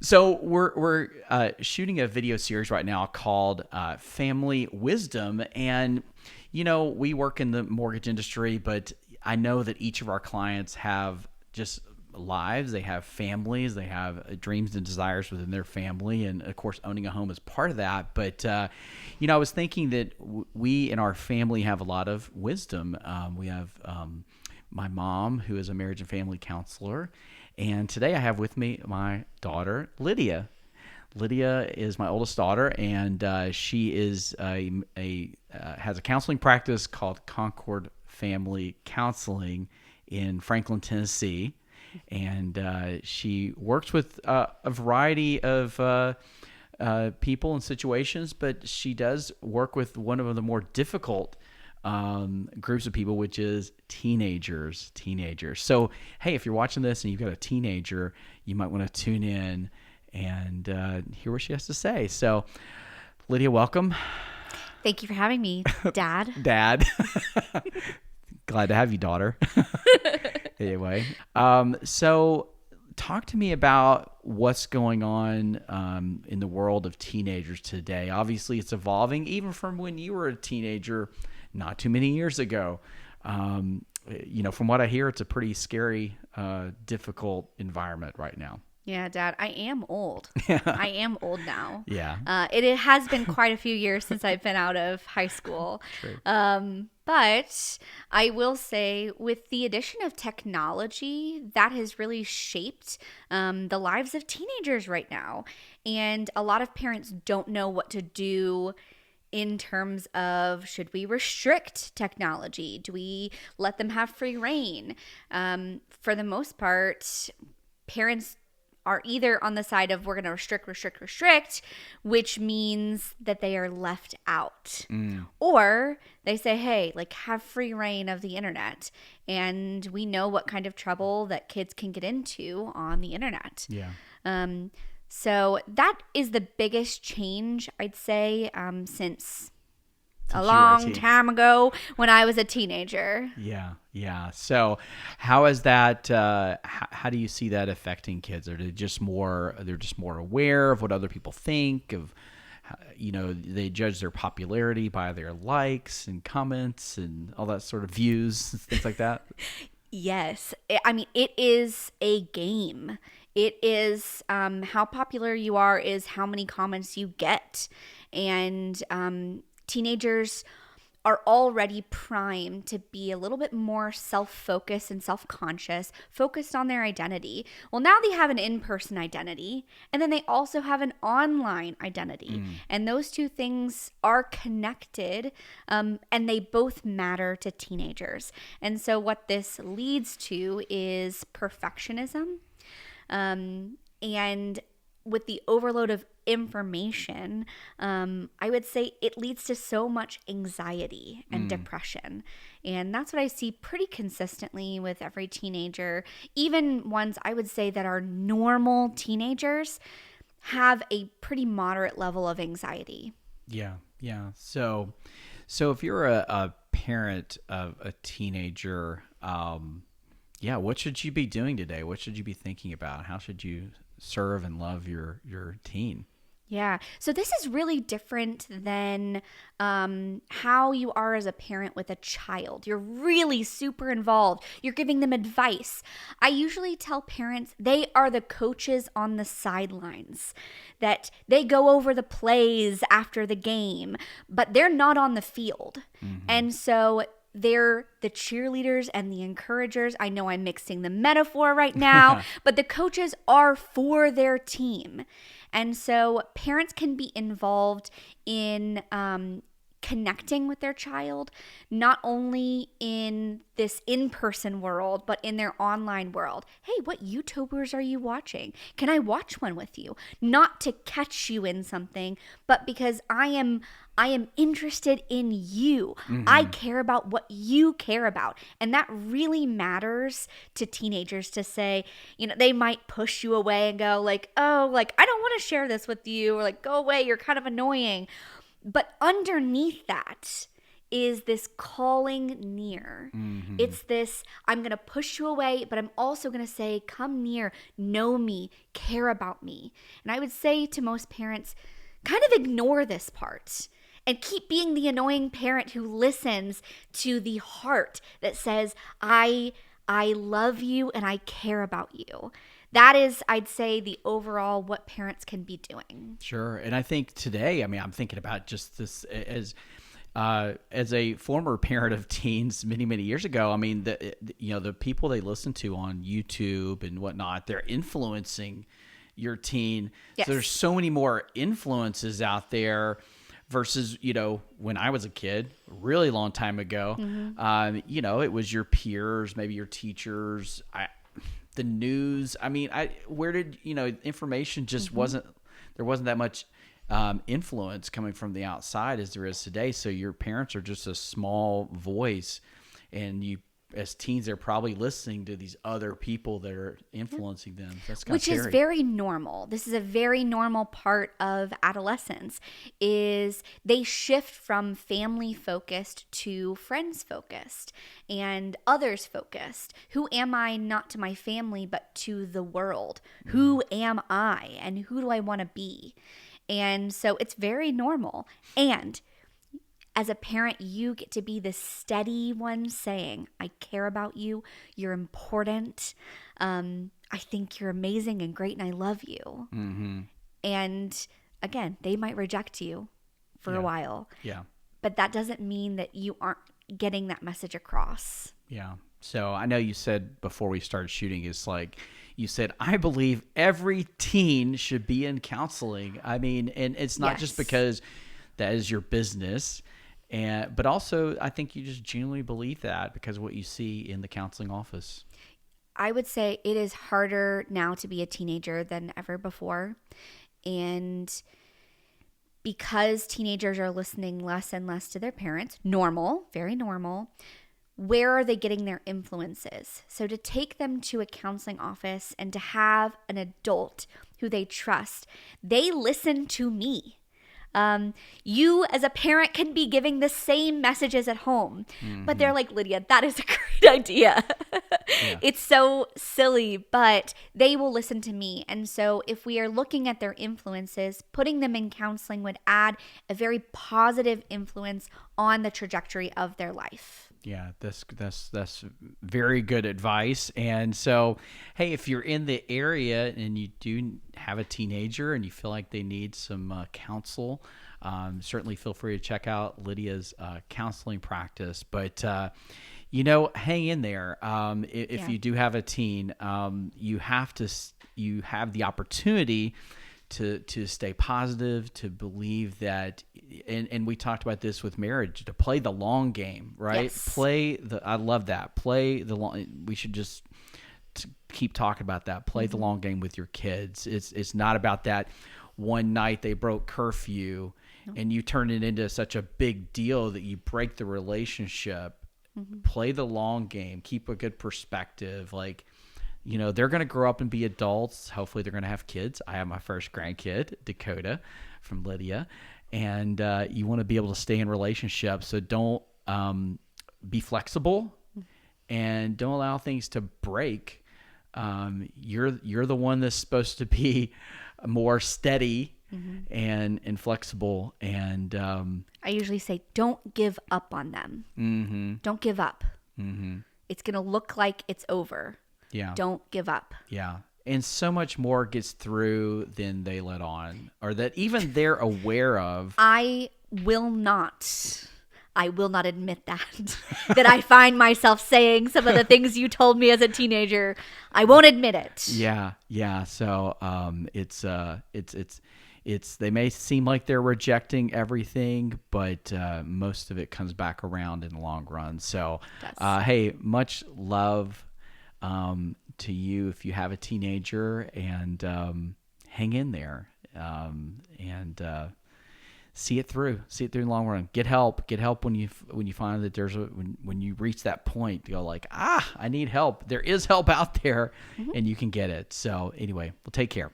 So we're shooting a video series right now called Family Wisdom, and we work in the mortgage industry, but I know that each of our clients have just lives, they have families, they have dreams and desires within their family, and of course owning a home is part of that. But I was thinking that we in our family have a lot of wisdom. We have my mom, who is a marriage and family counselor. And today I have with me my daughter, Lydia. Lydia is my oldest daughter, and she is has a counseling practice called Concord Family Counseling in Franklin, Tennessee. And she works with a variety of people and situations, but she does work with one of the more difficult groups of people, which is teenagers. So, hey, if you're watching this and you've got a teenager, you might want to tune in and hear what she has to say. So, Lydia, welcome. Thank you for having me, Dad. Dad. Glad to have you, daughter. Anyway, so talk to me about what's going on in the world of teenagers today. Obviously, it's evolving, even from when you were a teenager not too many years ago. From what I hear, it's a pretty scary, difficult environment right now. Yeah, Dad, I am old. I am old now. Yeah. It has been quite a few years since I've been out of high school. True. But I will say, with the addition of technology, that has really shaped the lives of teenagers right now. And a lot of parents don't know what to do in terms of, should we restrict technology? Do we let them have free reign? For the most part, parents are either on the side of we're going to restrict, which means that they are left out. Or they say, hey, have free reign of the internet. And we know what kind of trouble that kids can get into on the internet. Yeah. So that is the biggest change, I'd say, since a long time ago when I was a teenager. Yeah. So how is that, how do you see that affecting kids? Are they just more aware of what other people think of, they judge their popularity by their likes and comments and all that sort of views, things like that? Yes. It is a game. It is how popular you are is how many comments you get. And teenagers are already primed to be a little bit more self-focused and self-conscious, focused on their identity. Well, now they have an in-person identity, and then they also have an online identity. And those two things are connected, and they both matter to teenagers. And so what this leads to is perfectionism. And with the overload of information, I would say it leads to so much anxiety and depression. And that's what I see pretty consistently with every teenager. Even ones I would say that are normal teenagers have a pretty moderate level of anxiety. Yeah. So if you're a parent of a teenager, what should you be doing today? What should you be thinking about? How should you serve and love your teen? Yeah. So this is really different than how you are as a parent with a child. You're really super involved. You're giving them advice. I usually tell parents they are the coaches on the sidelines, that they go over the plays after the game, but they're not on the field. And so they're the cheerleaders and the encouragers. I know I'm mixing the metaphor right now, but the coaches are for their team. And so parents can be involved in connecting with their child, not only in this in-person world, but in their online world. Hey, what YouTubers are you watching? Can I watch one with you? Not to catch you in something, but because I am interested in you. I care about what you care about. And that really matters to teenagers to say, they might push you away and go I don't want to share this with you, or go away, you're kind of annoying. But underneath that is this calling near. It's this, I'm going to push you away, but I'm also going to say, come near, know me, care about me. And I would say to most parents, kind of ignore this part and keep being the annoying parent who listens to the heart that says, I love you and I care about you. That is, I'd say, the overall what parents can be doing. Sure. And I think today, I mean, I'm thinking about just this as a former parent of teens many, many years ago. I mean, the people they listen to on YouTube and whatnot, they're influencing your teen. Yes. So there's so many more influences out there versus, when I was a kid, a really long time ago, it was your peers, maybe your teachers, the news. I mean, information just there wasn't that much influence coming from the outside as there is today. So your parents are just a small voice, and you, as teens, they're probably listening to these other people that are influencing them. That's kind of scary. Which is very normal. This is a very normal part of adolescence, is they shift from family focused to friends focused and others focused. Who am I, not to my family, but to the world? Who am I and who do I want to be? And so it's very normal. And as a parent, you get to be the steady one saying, I care about you. You're important. I think you're amazing and great and I love you. And again, they might reject you for a while. Yeah. But that doesn't mean that you aren't getting that message across. Yeah. So I know you said before we started shooting, it's like you said, I believe every teen should be in counseling. I mean, and it's not just because that is your business. But also, I think you just genuinely believe that because of what you see in the counseling office. I would say it is harder now to be a teenager than ever before. And because teenagers are listening less and less to their parents, normal, very normal, where are they getting their influences? So to take them to a counseling office and to have an adult who they trust, they listen to me. You as a parent can be giving the same messages at home, but they're like, Lydia, that is a great idea. It's so silly, but they will listen to me. And so if we are looking at their influences, putting them in counseling would add a very positive influence on the trajectory of their life. Yeah, that's very good advice. And so, hey, if you're in the area and you do have a teenager and you feel like they need some counsel, certainly feel free to check out Lydia's counseling practice. But hang in there. If you do have a teen, you have the opportunity to stay positive, to believe that, and we talked about this with marriage, to play the long game, right? Yes. I love that. Play the long, we should just keep talking about that. Play the long game with your kids. It's not about that one night they broke curfew and you turn it into such a big deal that you break the relationship. Play the long game. Keep a good perspective. Like, they're going to grow up and be adults. Hopefully they're going to have kids. I have my first grandkid, Dakota, from Lydia. And you want to be able to stay in relationships. So don't be flexible and don't allow things to break. You're the one that's supposed to be more steady and flexible. And I usually say, don't give up on them. Don't give up. It's going to look like it's over. Yeah. Don't give up. Yeah. And so much more gets through than they let on, or that even they're aware of. I will not admit that I find myself saying some of the things you told me as a teenager. I won't admit it. Yeah. Yeah. So, it's they may seem like they're rejecting everything, but most of it comes back around in the long run. So, hey, much love to you if you have a teenager, and hang in there, and see it through in the long run. Get help when you find that when you reach that point to go like, I need help. There is help out there, and you can get it. So anyway, well, take care.